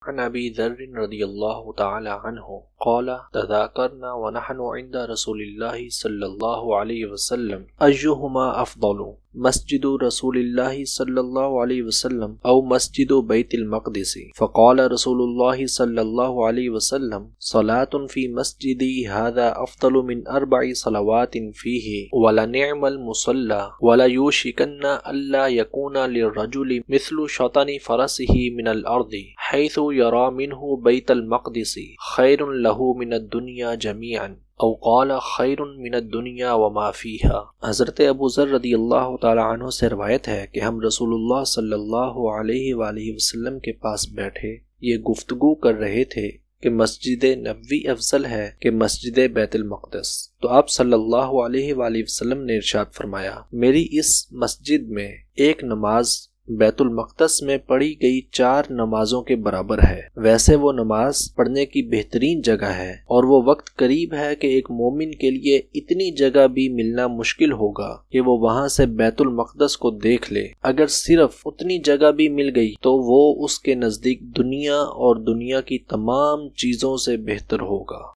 عن أبي ذر رضي الله تعالى عنه قال تذاكرنا ونحن عند رسول الله صلى الله عليه وسلم أيهما أفضل مسجد رسول الله صلى الله عليه وسلم أو مسجد بيت المقدس فقال رسول الله صلى الله عليه وسلم صلاة في مسجدي هذا أفضل من 4 صلوات فيه ولنعم المصلى وليوشكن ألا يكون للرجل مثل شطن فرسه من الأرض حيث يرى منه بيت المقدس خير له من الدنيا جميعا او قال خیر من الدنیا وما فیہا۔ حضرت ابو ذر رضی اللہ تعالی عنہ سے روایت ہے کہ ہم رسول اللہ صلی اللہ علیہ وآلہ وسلم کے پاس بیٹھے یہ گفتگو کر رہے تھے کہ مسجد نبوی افضل ہے کہ مسجد بیت المقدس۔ تو آپ صلی اللہ علیہ وآلہ وسلم نے ارشاد فرمایا میری اس مسجد میں ایک نماز بیت المقدس میں پڑھی گئی 4 نمازوں کے برابر ہے۔ ویسے وہ نماز پڑھنے کی بہترین جگہ ہے اور وہ وقت قریب ہے کہ ایک مومن کے لیے اتنی جگہ بھی ملنا مشکل ہوگا کہ وہ وہاں سے بیت المقدس کو دیکھ لے۔ اگر صرف اتنی جگہ بھی مل گئی تو وہ اس کے نزدیک دنیا اور دنیا کی تمام چیزوں سے بہتر ہوگا۔